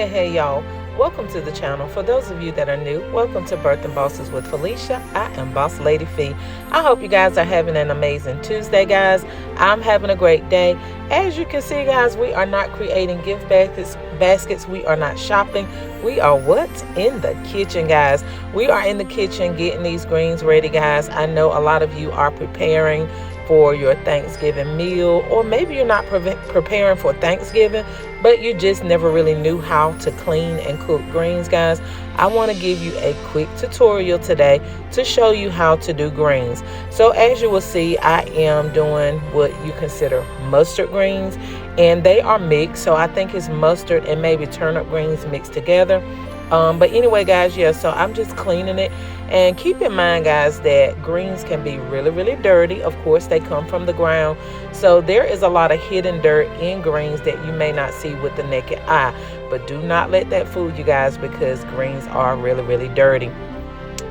Hey y'all, welcome to the channel. For those of you that are new, welcome to Birthing Bosses with Felicia. I am Boss Lady Fee. I hope you guys are having an amazing Tuesday, guys. I'm having a great day. As you can see, guys, we are not creating gift baskets. We are not shopping. We are what's in the kitchen, guys. We are in the kitchen getting these greens ready, guys. I know a lot of you are preparing for your Thanksgiving meal, or maybe you're not preparing for Thanksgiving, but you just never really knew how to clean and cook greens, guys. I want to give you a quick tutorial today to show you how to do greens. So as you will see, I am doing what you consider mustard greens, and they are mixed. So I think it's mustard and maybe turnip greens mixed together. But anyway, guys, yeah, so I'm just cleaning it. And keep in mind, guys, that greens can be really, really dirty. Of course, they come from the ground. So there is a lot of hidden dirt in greens that you may not see with the naked eye. But do not let that fool you guys, because greens are really, really dirty.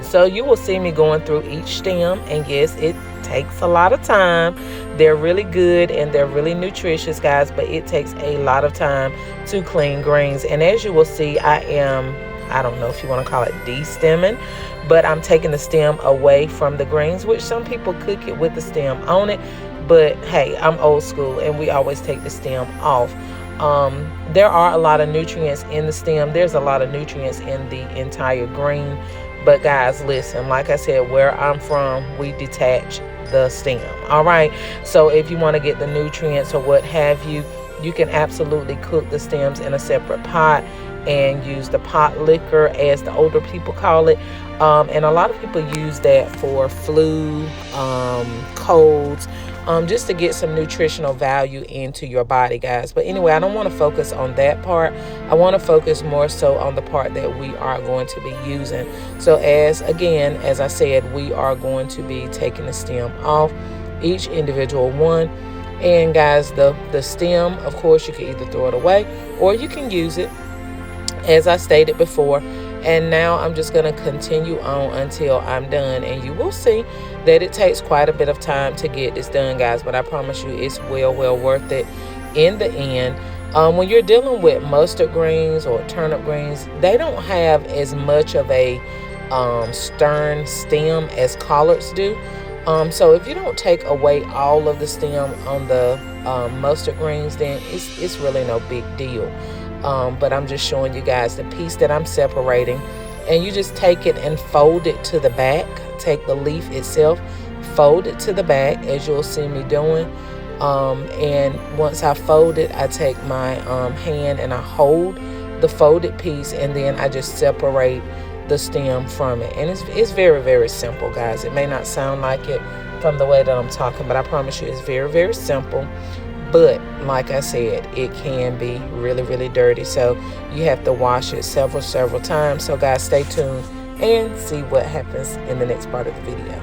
So you will see me going through each stem. And yes, it takes a lot of time. They're really good and they're really nutritious, guys, but it takes a lot of time to clean greens. And as you will see, I don't know if you want to call it de-stemming, but I'm taking the stem away from the greens, which some people cook it with the stem on it. But hey, I'm old school and we always take the stem off. There are a lot of nutrients in the stem. There's a lot of nutrients in the entire green. But guys, listen, like I said, where I'm from, we detach the stem. All right. So if you want to get the nutrients or what have you, you can absolutely cook the stems in a separate pot and use the pot liquor, as the older people call it. And a lot of people use that for flu, colds, just to get some nutritional value into your body, guys. But anyway, I don't want to focus on that part. I want to focus more so on the part that we are going to be using. So as I said, we are going to be taking the stem off, each individual one. And guys, the stem, of course, you can either throw it away or you can use it, as I stated before. And now I'm just going to continue on until I'm done, and you will see that it takes quite a bit of time to get this done, guys, but I promise you it's well worth it in the end. When you're dealing with mustard greens or turnip greens, they don't have as much of a stern stem as collards do. So if you don't take away all of the stem on the mustard greens, then it's really no big deal. But I'm just showing you guys the piece that I'm separating, and you just take it and fold it to the back. Take the leaf itself, fold it to the back, as you'll see me doing. And once I fold it, I take my hand and I hold the folded piece, and then I just separate the stem from it. And it's very simple, guys. It may not sound like it from the way that I'm talking, but I promise you it's very simple. But like I said, it can be really dirty, so you have to wash it several times. So guys, stay tuned and see what happens in the next part of the video.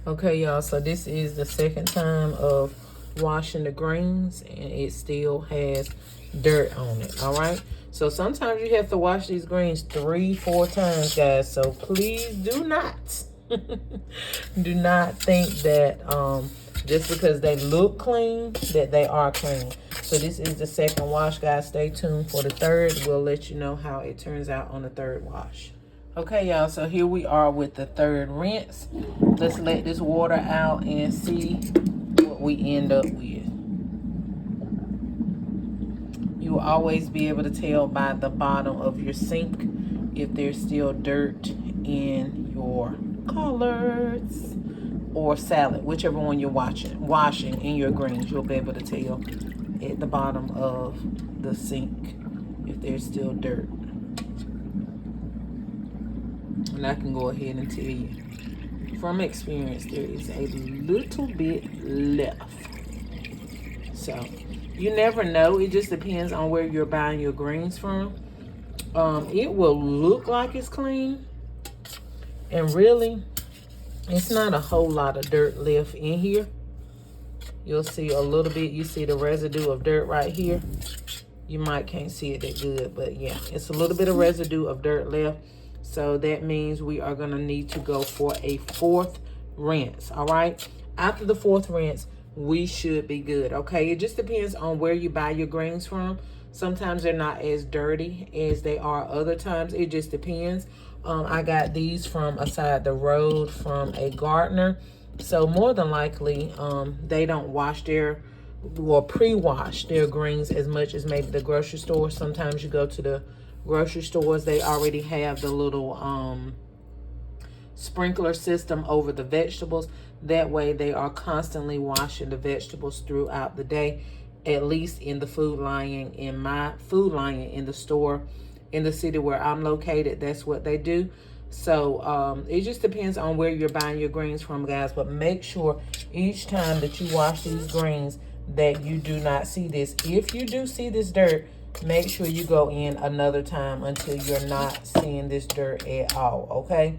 Okay, y'all, so this is the second time of washing the greens, and it still has dirt on it. All right, so sometimes you have to wash these greens 3-4 times, guys, so please do not do not think that just because they look clean that they are clean. So this is the second wash, guys. Stay tuned for the third. We'll let you know how it turns out on the third wash. Okay, y'all, so here we are with the third rinse. Let's let this water out and see what we end up with. You will always be able to tell by the bottom of your sink if there's still dirt in your collards or salad, whichever one you're washing in your greens. You'll be able to tell at the bottom of the sink if there's still dirt. And I can go ahead and tell you from experience there is a little bit left. So you never know. It just depends on where you're buying your greens from. It will look like it's clean, and really it's not a whole lot of dirt left in here. You'll see a little bit. You see the residue of dirt right here. You might can't see it that good, but yeah, it's a little bit of residue of dirt left. So that means we are going to need to go for a fourth rinse. All right, after the fourth rinse we should be good. Okay, it just depends on where you buy your greens from. Sometimes they're not as dirty as they are other times. It just depends. I got these from Aside the Road from a gardener, so more than likely they don't wash their or pre-wash their greens as much as maybe the grocery store. Sometimes you go to the grocery stores, they already have the little sprinkler system over the vegetables. That way they are constantly washing the vegetables throughout the day, at least in the food line, in my food line in the store in the city where I'm located. That's what they do. So it just depends on where you're buying your greens from, guys, but make sure each time that you wash these greens that you do not see this. If you do see this dirt, make sure you go in another time until you're not seeing this dirt at all. Okay,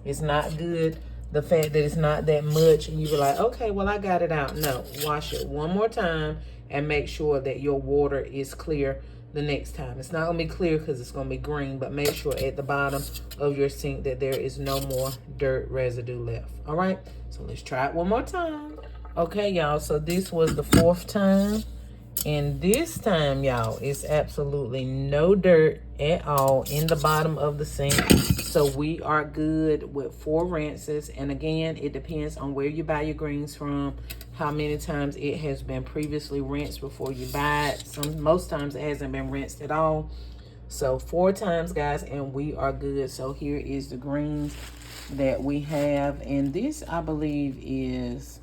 it's not good, the fact that it's not that much and you be like, okay, well, I got it out. No, wash it one more time and make sure that your water is clear the next time. It's not gonna be clear because it's gonna be green, but make sure at the bottom of your sink that there is no more dirt residue left. All right, so let's try it one more time. Okay, y'all, so this was the fourth time, and this time, y'all, it's absolutely no dirt at all in the bottom of the sink. So we are good with 4 rinses. And again, it depends on where you buy your greens from, how many times it has been previously rinsed before you buy it. Most times it hasn't been rinsed at all. So 4 times, guys, and we are good. So here is the greens that we have, and this I believe is,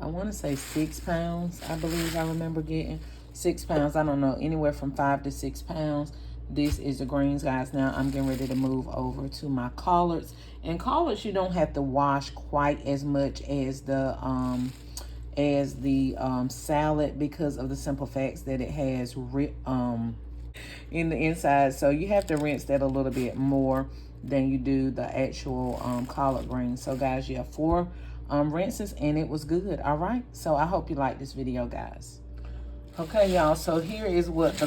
I want to say 6 pounds. I believe I remember getting 6 pounds. I don't know, anywhere from 5 to 6 pounds. This is the greens, guys. Now I'm getting ready to move over to my collards. And collards, you don't have to wash quite as much as the salad, because of the simple facts that it has in the inside. So you have to rinse that a little bit more than you do the actual collard greens. So guys, you have 4 rinses, and it was good. All right, so I hope you like this video, guys. Okay, y'all, so here is what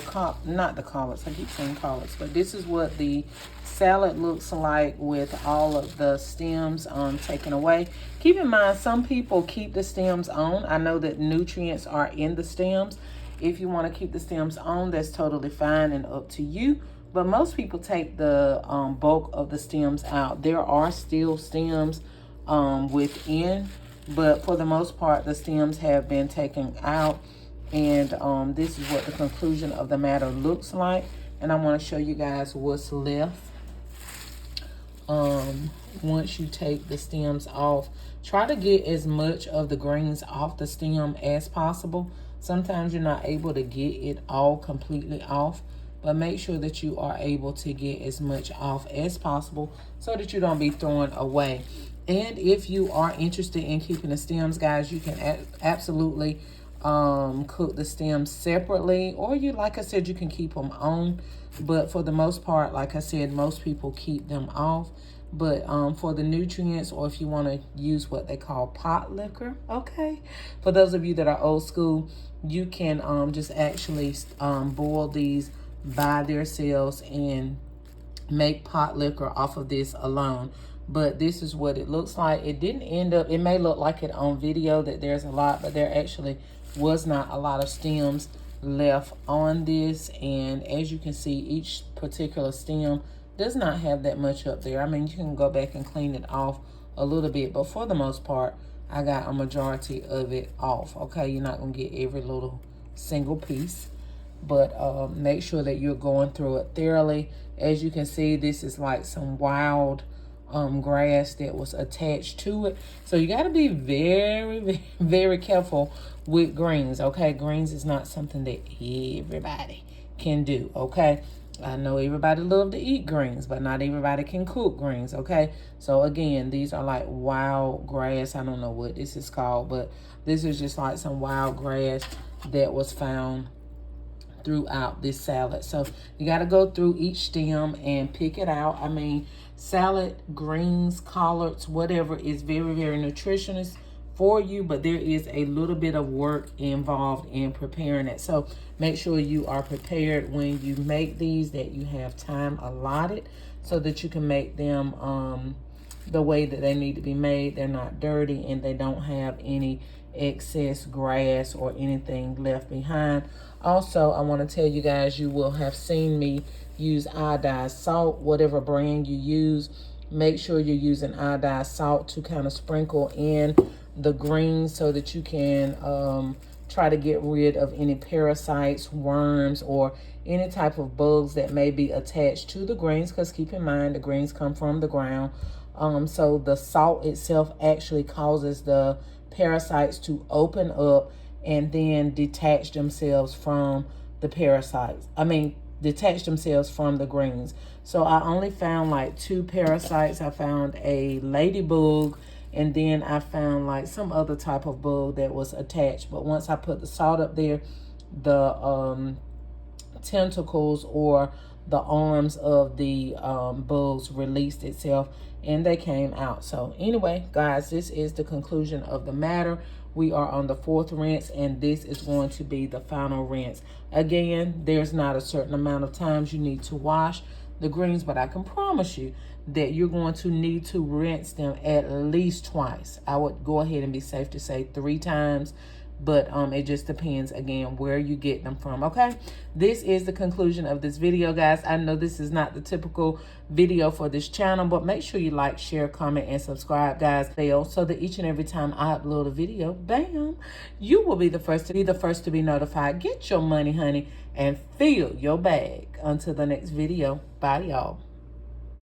not the collards, I keep saying collards, but this is what the salad looks like with all of the stems taken away. Keep in mind, some people keep the stems on. I know that nutrients are in the stems. If you want to keep the stems on, that's totally fine and up to you. But most people take the bulk of the stems out. There are still stems within, but for the most part, the stems have been taken out. And this is what the conclusion of the matter looks like. And I want to show you guys what's left once you take the stems off. Try to get as much of the greens off the stem as possible. Sometimes you're not able to get it all completely off, but make sure that you are able to get as much off as possible so that you don't be throwing away. And if you are interested in keeping the stems, guys, you can absolutely cook the stems separately, or you, like I said, you can keep them on. But for the most part, like I said, most people keep them off. But for the nutrients, or if you want to use what they call pot liquor, okay, for those of you that are old school, you can just actually boil these by themselves and make pot liquor off of this alone. But this is what it looks like. It didn't end up, it may look like it on video that there's a lot, but there actually was not a lot of stems left on this. And as you can see, each particular stem does not have that much up there. I mean, you can go back and clean it off a little bit, but for the most part, I got a majority of it off. Okay, you're not gonna get every little single piece, but make sure that you're going through it thoroughly. As you can see, this is like some wild grass that was attached to it. So you got to be very, very careful with greens, okay? Greens is not something that everybody can do, okay? I know everybody love to eat greens, but not everybody can cook greens, okay? So again, these are like wild grass. I don't know what this is called, but this is just like some wild grass that was found throughout this salad. So you got to go through each stem and pick it out. I mean, salad, greens, collards, whatever is very, very nutritious for you, but there is a little bit of work involved in preparing it. So make sure you are prepared when you make these, that you have time allotted so that you can make them the way that they need to be made. They're not dirty and they don't have any excess grass or anything left behind. Also, I want to tell you guys, you will have seen me use iodized salt. Whatever brand you use, make sure you're using iodized salt to kind of sprinkle in the greens so that you can try to get rid of any parasites, worms, or any type of bugs that may be attached to the greens, because keep in mind the greens come from the ground. So the salt itself actually causes the parasites to open up and then detach themselves from the parasites. Detach themselves from the greens. So I only found like 2 parasites. I found a ladybug, and then I found like some other type of bug that was attached. But once I put the salt up there, the tentacles or the arms of the bugs released itself and they came out. So anyway, guys, this is the conclusion of the matter. We are on the 4th rinse, and this is going to be the final rinse. Again, there's not a certain amount of times you need to wash the greens, but I can promise you that you're going to need to rinse them at least twice. I would go ahead and be safe to say 3 times, but it just depends, again, where you get them from, okay? This is the conclusion of this video, guys. I know this is not the typical video for this channel, but make sure you like, share, comment, and subscribe, guys, so that each and every time I upload a video, bam, you will be the first to be notified. Get your money, honey, and fill your bag. Until the next video, bye, y'all.